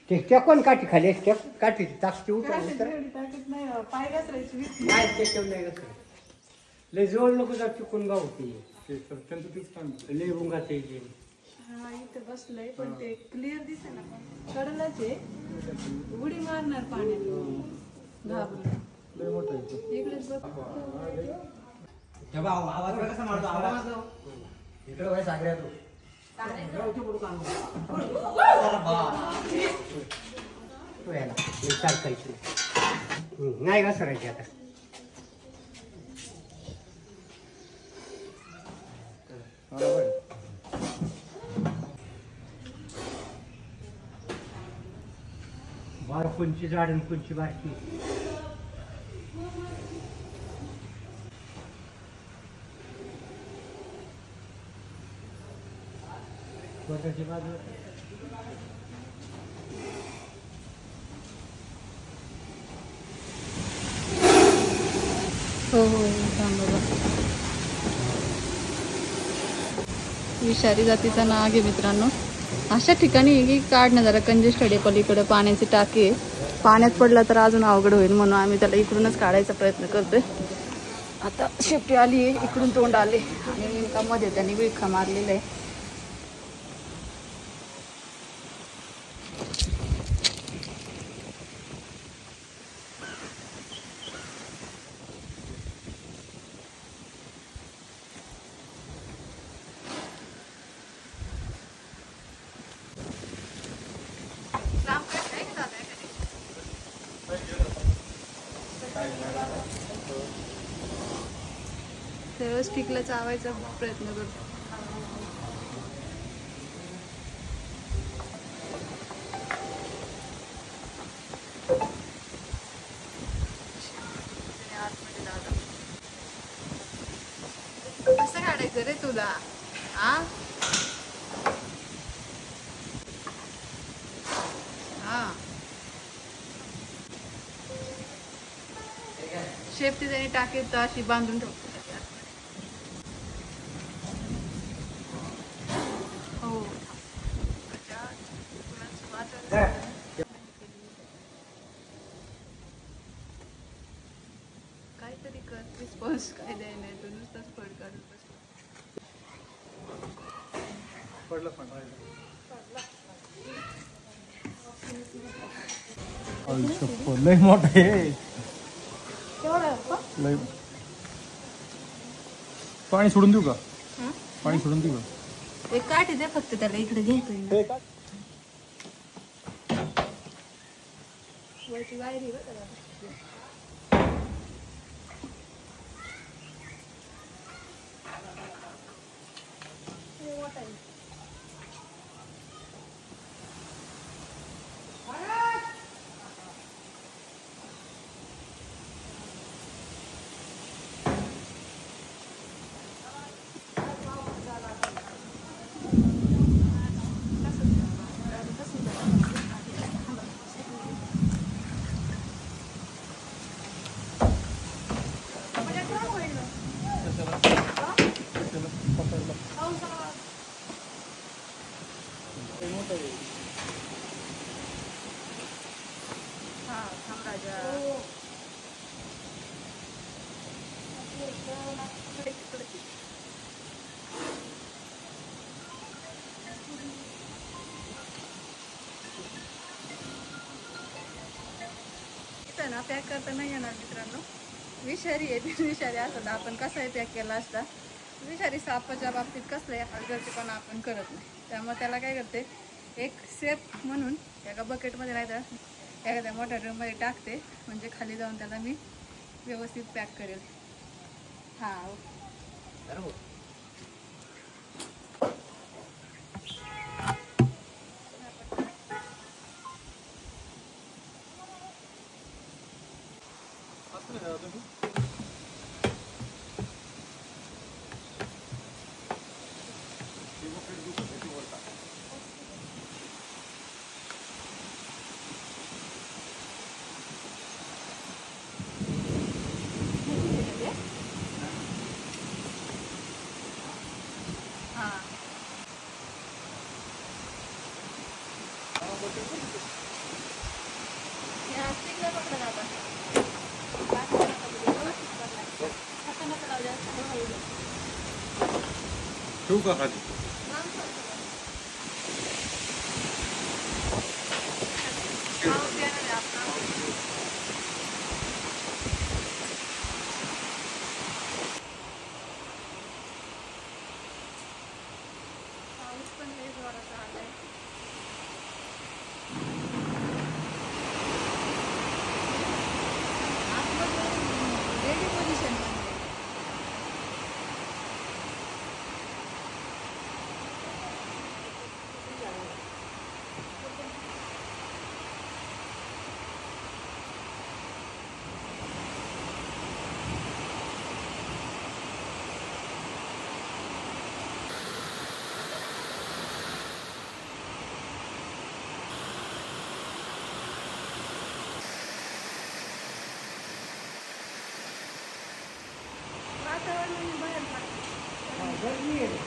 ते कोण काठी खाली काठी ताकती लय जोड नको जा चुकून गाव लय रुंगात इथे बसलंय पण ते क्लिअर दिसे ना कडलाच आहे उडी मारणार पाण्यात घाबरून इकडेच बघ आवाज कसा मारतो आवाज इकडे वय सागऱ्या तू नाही का सरायची आता बार कोणची झाड आणि कोणची बारकी स्वतःची बाजू हो विषारी जातीचा नाग आहे मित्रांनो. अशा ठिकाणी काढणं जरा कंजेस्टेड आहे. पलीकडे पाण्याची टाकी आहे. पाण्यात पडला तर अजून अवघड होईल म्हणून आम्ही त्याला इकडूनच काढायचा प्रयत्न करतोय. आता शेपटी आली आहे, इकडून तोंड आले आणि लिंकामध्ये त्यांनी विळखा मारलेला आहे. सर्व स्टिकला चावायचा प्रयत्न करतो. कसं काढायचं रे तुला? हा शेपटी त्याने टाकीत अशी बांधून ठेवतो. काहीतरी कर, रिस्पॉन्स काय द्यायला नाही तो नुसताच फळ काढून पडलं लय मोठं आहे. लय पाणी सोडून देऊ का? पाणी सोडून देऊ का? एक काठी दे फक्त त्याला इकडे घ्यायचं. वरची वायरी ना पॅक करता नाही येणार मित्रांनो. विषारी आहे, विषारी असता आपण कसाही पॅक केला असता. विषारी सापाच्या बाबतीत कसलं हलगर्जीपणा आपण करत नाही. त्यामुळे त्याला काय करते, एक सेफ म्हणून एका बकेटमध्ये नाही तर एखाद्या मोठ्या ड्रममध्ये टाकते, म्हणजे खाली जाऊन त्याला मी व्यवस्थित पॅक करेल. हां या स्टिकला पकडा आता. हाताने नका लावू जास्त, हळूहळू. ठेवू का खाली? पाऊस येणार आहे आपला. पाऊस पण लय जोरात आलाय. रेडी पोझिशन मध्ये. वातावरण बाहेर पडतं. गरमी आहे